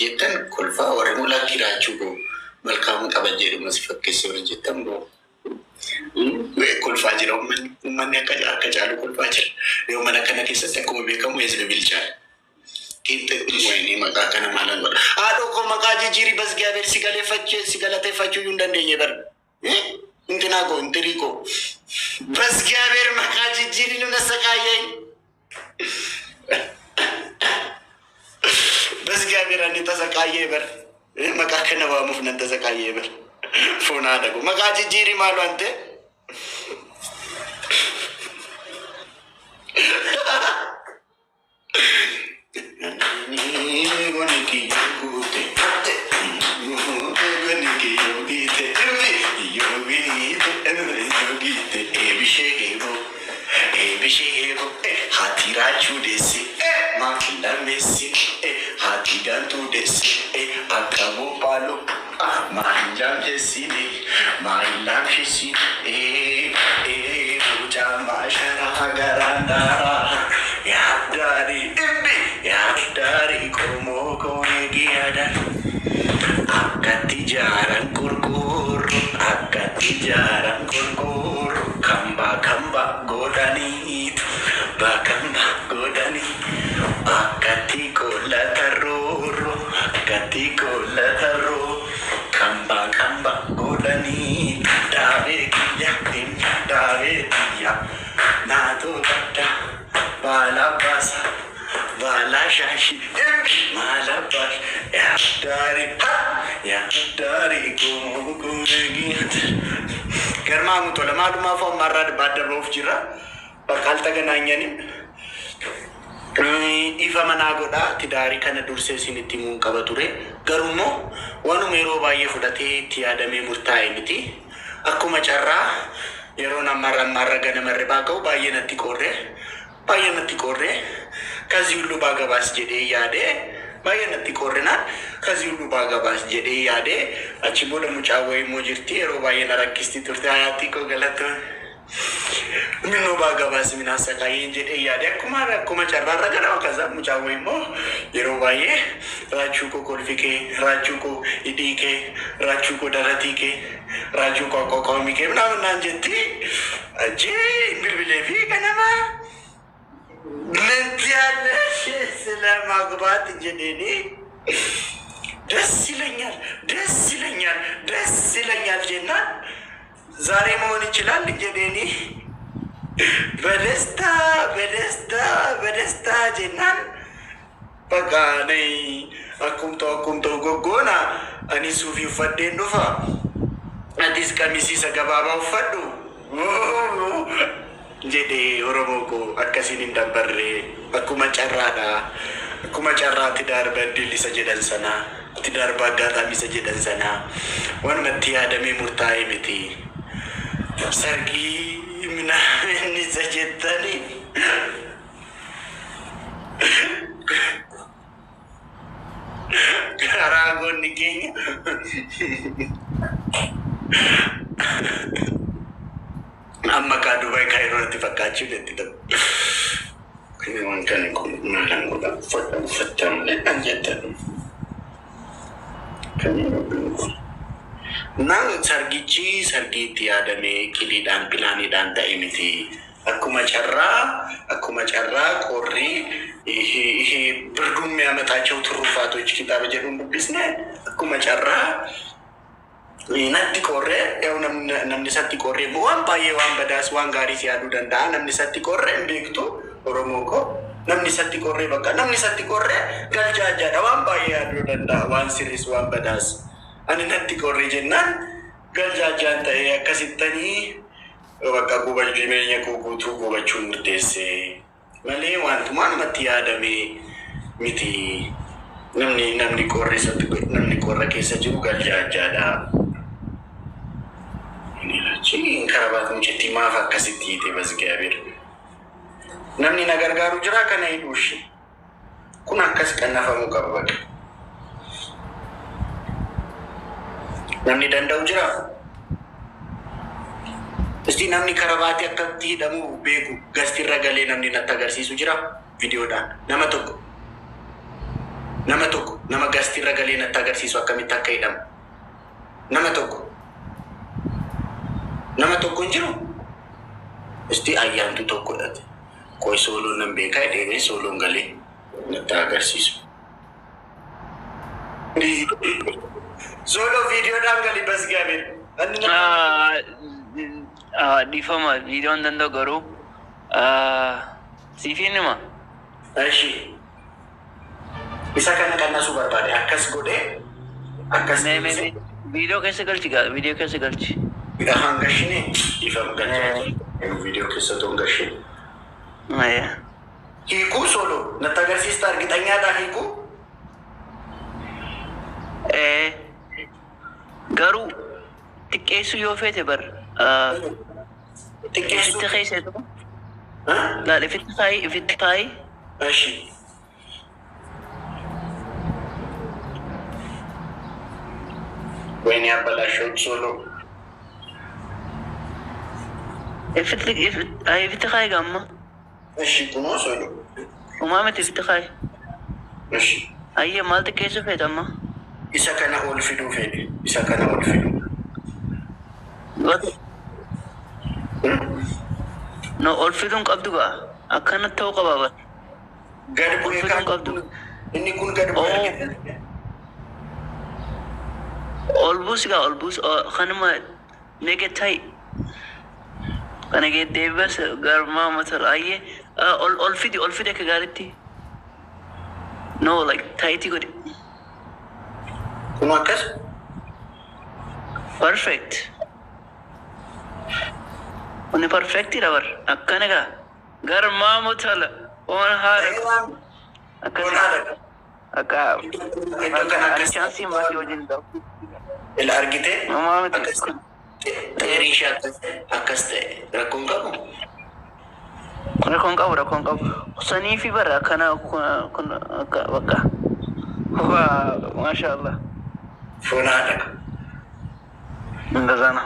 warjetan kolfa warri mulaa kiraachuu go malkaamu qaba jedhu mas fakkeessee warjetan boo kolfaa jira ummanni akka caalu kolfaa jira yoo mana kana keessatti akkuma beekamu Hizbi Bilchaa kitte wayni maqaa kana maalan godha haadho ko maqaa jijjiiri bas gaabeer si galateeffachuu hin dandeenye bar intina go intiri ko bas gaabeer maqaa jijjiiri nu nasaqaayeen بس جابر أني تسقايه بر ما كأنه وامف نتسقايه بر فونا دكو ما كاجي جيري مالو أنت hati racu desi makilah mesi hati gantu desi akamu palu mahilam desi mahilam desi bujang masyarakat garandara ya dari komo konegi ada akati jarang kurkur kamba godani bakamba godani akati kola taroro kamba godani dave kiya nato tata bala basa bala shashi malabas ya dari kumegi Germa muto lama duma fo marad badar rof jira bakal tagananyani ifa managoda tidari kana durse siniti mun qabature garumo wanu mero baye fudate tiyadame murtae miti akuma charra yerona marra gana marre bagaw baye natti korre kazi ulu bagabas jede yade baye natti korrena kazi ulu bagabas jede yade achiboda muchawe mojirti ero baye narakisti turte hayati ko galato mino bagabas minasa kayen jede yade akuma charra ragana kaza muchawe mo ero baye rachuko kolfike rachuko idike rachuko daratike rachuko kokomike nanjeti aje bilbilevi kanama Nantiada selama kebat jadi desilengar jenat zari mau nicelal jadi ni bedesta jenat pagani akum to gogona ani sufi fadden dofa adis kamisi sagababa faddu jadi Oromo ko akasinin dabarre akuma carra tidar badil sajadan sana tidar bagata mi sajadan sana wan mati adami murtai miti sargi mina ni sajetani karagon nikenya amma ka Dubai Cairo ti fakkachi letti da quindi mancano con una langola fattam le anjetta nang sargiti adame kilidan pilani dan taimiti akuma charra korri berdum ያመጣቸው ትሩፋቶች kitab jedhun dubbisne akuma charra Nanti korre, namni satti korre bu'aan baay'ee waan badaas waan gaarii siyaaduu danda'a. Namni satti korre hin beektu Oromoo ko namni satti korre bakka namni satti korre galjaajadha waan baay'ee yaaduu danda'a waan sirris waan badaas. Ani natti korre jennaan galjaajaan ta'ee akkasittanii bakka gubachuu jireenya koo guutuu gubachuun murteesse malee wantumaan matti yaadame miti namni korre keessa jiru galjaajadha. Ini karabatmu jadi maaf akkasitti hite bas gaabir namni nagargaaru jira kana hidhuushi kun akkas kannafamu qaba bakka namni danda'u jira isti namni karabaati akkatti hidhamu beeku gastirra galee namni natti agarsiisu jira videodhaan nama tokko nama poodkaastii irra galee natti agarsiisu akkamitti akka hidhamu. Nama tokko hin jiru. Isti ayyaantu tokko dhate. Qoy sooloon nan beekaa dheeree sooloon galee natti agarsiisu. Sooloo viidiyoodhaan galii bas gaabeen. Difama videoon danda'u garuu siifin hima. Ashi. Bisa kana qannasuu barbaade akkas godhee akkas video keessa galchi video keessa galchi. Hanga gashine ifam galchi. Video keessa toon gashine. Hiikuu sooloo natti agarsiista argixanyaadhaa hiikuu. Garuu xiqqeessuu yoo feete bar xiqqeessuu keesseetu laal ifitti taayi. Ashi. Wayne abalashoot sooloo. Ifitti taayi gamma. Ashi kunoo sooloo. Umaamatti ifitti taayi. Ashi. Ayyee maal xiqqeessuu feete amma? Isa kana ol fiduu fedhe. Isa kana ol fiduu. No ol fiduun qabdu gaa akkanatti ta'uu qaba bar. Gad bu'ee kan qabdu. Inni kun gad bu'ee. Ol buus gaa ol buus kanuma negetai. Kana deebas garmaa matal ayyee ol fidi akka gaaritti. No like tighty godhe. Kun akkas? Perfect. Kuni perfecti dabar. Akkana gaa garmaa mutala. On haadha. Akkana. Akka chaansii maatii wajjin ta'u. Ila argite? Umaamatti. Dheerii akkas ta'e rakkoon qabu. Rakkoon qabu. Sanii fi bara akkana kun akka bakka. Waa maashaallah. Funaadha. Ndazana.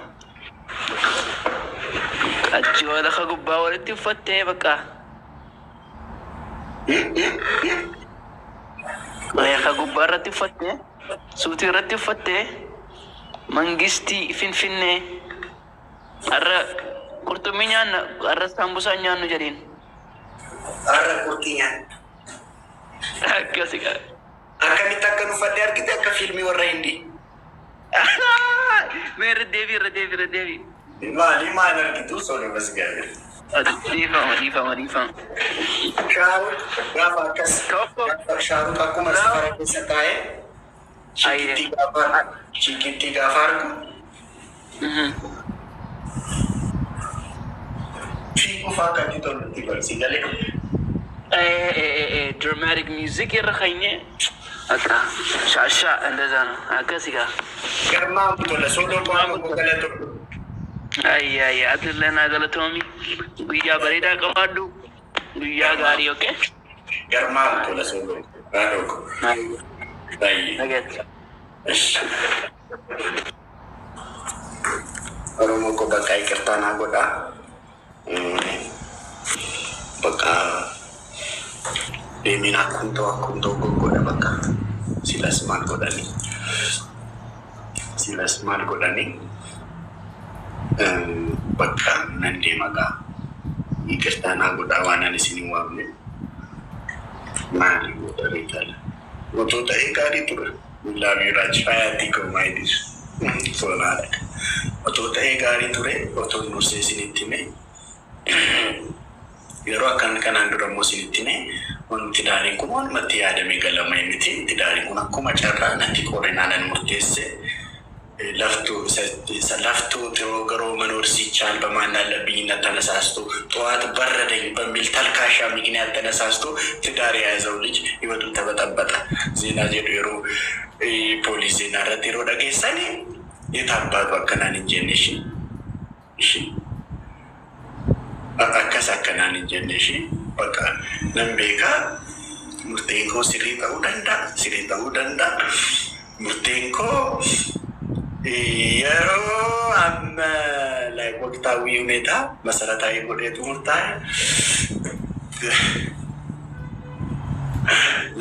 Achi wala ka gubbaa walitti uffattee bakka. Ka gubbaa irratti uffattee suutii irratti uffattee mangistii finfinnee har'a qurxummii nyaanna har'a saambusaan nyaannu jedhiin. Har'a qurxii nyaanna. Akkasi gaa. Akkamitti akkan uffadhee argite akka fiilmii warra Hindii. Mee irra deebii. Maal argitu sooloo bas gaabee. Dhiifama. Shaaruk gaafa akkas. Shaaruk akkuma safara keessa taa'ee chikitti gaafa argu. Fiiguuf akkatti tolutti barsi galee. Dramatic music irra keenye akka shaashaa እንደዛ ነው akkasi gaa garmaa tola sooloo qo'amu galatu. Ayyaayya atillee naa galatoomi guyyaa bareedaa qabaadhu guyyaa gaarii oke garmaa tola sooloo gaadhooko. Oromoo ko bakka iqirtaa naa godhaa. Bakka deemin akkun ta'u goggoodha bakka silas maal godhanii bakka nan deema gaa iqirtaa naa godhaa waan ani isin hin waamne maali godharee taala otoo ta'ee gaarii ture laabii raaj faayaatii koomaayidis soonaadha otoo ta'ee gaarii ture otoo dursee isinitti hime yeroo akkan kanaan dura immoo isinitti hime wanti daariin kun walumatti yaadamee galama miti. Daariin kun akkuma carraa natti qorreenaan murteesse laftuu xiqqoo garoo manoorsiichaan በማን አለብኝ ተነሳስቶ ጠዋት በረደኝ በሚል ተልካሻ ምክንያት ተነሳስቶ ትዳር የያዘው ልጅ ህይወቱን ተበጠበጠ። ዜና ጀሮ ፖሊስ ዜና ረቴሮ ደገሰኒ የታባቱ አከናን እንጀነሽ እሺ akkas akkanaan hin jenne ishee bakka nan beekaa murteen koo sirrii ta'uu danda'a. Murteen koo yeroo amma waqtaawwii hunetaa masarataa'ii godheetu murtaa'e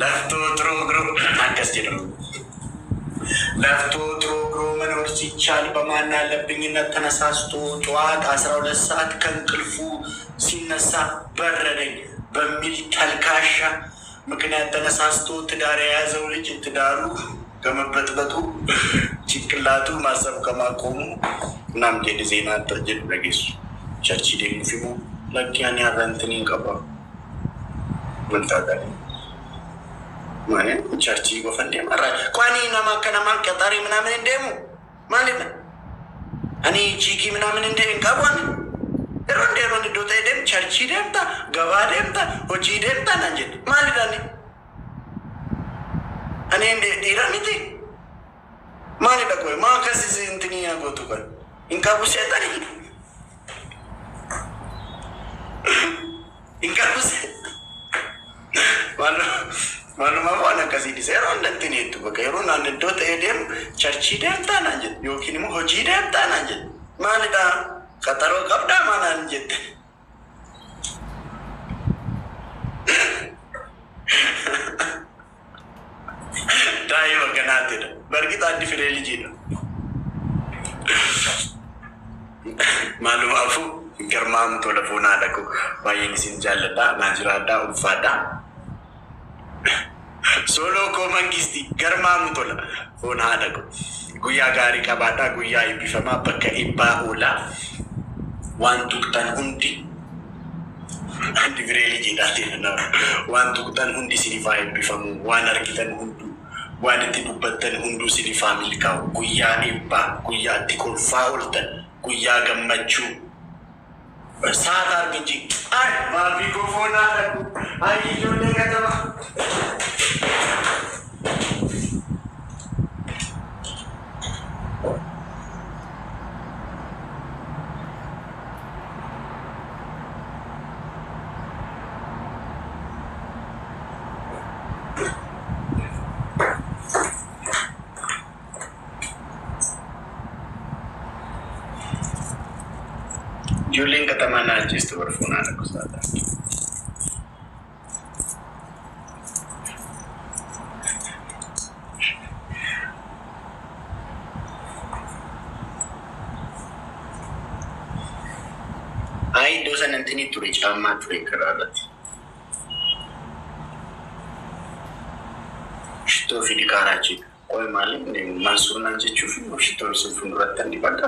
ለፍቶ ጥሮ ግሮ አንቀስ ነው ለፍቶ ጥሮ ግሮ መኖር ሲቻል በማን አለብኝነት ተነሳስቶ ጠዋት 12 ሰዓት ከእንቅልፉ ሲነሳ በረደኝ በሚል ተልካሻ ምክንያት ተነሳስቶ ትዳር የያዘው ልጅ ትዳሩ ከመበጥበጡ ጭንቅላቱ ማሰብ ከማቆሙ እናም ጌድ ዜና ተጀድ ለጌሱ ቸርች ደሙ ፊሙ ለኪያን ያረንትን ይንቀባ ወልታጋሪ ማለት ቸርች ጎፈንዴ ማራ ቋኒ ናማከናማን ቀጣሪ ምናምን እንደሙ ማለት ነው እኔ ቺኪ ምናምን እንደ እንቀባን ሮንዴ ዶታ ደም ቸርች ደምታ ገባ ደምታ ሆጂ ደምታ ናንጀት ማለት ነው እኔ እንደ ዲራሚቲ ማለት ነው ቆይ ማከስ እንትን ያጎቱ ቀን እንቀቡ ሰጠሪ እንቀቡ ማኑ ማዋና ከዚህ ዲሴሮ እንደንትን ይቱ በቀሩና እንደዶት ኤደም ቸርች ደምታ ናንጀት ዮኪንም ሆጂ ደምታ ናንጀት ማለዳ ቀጠሮ ቀብዳ ማና አንጀት ዳይ ወገናት ነው በርግጥ አንድ ፍሬ ልጅ ነው ማሉማፉ ገርማም ቶለፎና አደኩ ባየን ሲንጃለዳ ናጅራዳ ኡፋዳ ሶሎ ኮመንጊስቲ ገርማም ቶለ ፎና አደኩ ጉያ ጋሪ ቀባዳ ጉያ ይቢፈማ በከ ኢባ ኡላ ዋንቱ ክታን ሁንዲ አንድ ፍሬ ልጅ ነው ዋንቱ ክታን ሁንዲ ሲኒፋ ይቢፈሙ ዋን አርኪተን ሁንዱ ዋንቲ ዱበተን ሁንዱ ሲኒፋ ሚልካው ጉያ ኢባ ጉያ ቲኮልፋ ኡልተን ጉያ ገመቹ ሳታር ግጂ አይ ባቢ ጎፎና አደኩ አይ ጆሌ ከተማ ጁሊን ከተማና ጅስት ወርፎና አደኩ ሳታር አይ ዶሰን እንትን ቱሪ ጫማ ቱሪ ከራለት ሽቶ ፊዲካራቺ ቆይ ማለት እንደ ማንሱርና እንጀቹ ፊልም ሽቶ ሲፉን ረተን ዲባዳ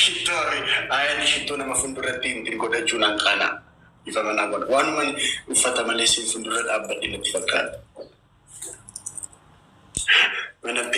ሽቶ አይ ሽቶ ነመፉንዱረቲ እንትን ጎደቹን አንቃና ይፈመና ጎድ ዋን ማን ይፈተመለ ሲፉንዱረት አበድ ለትፈካል መነቴ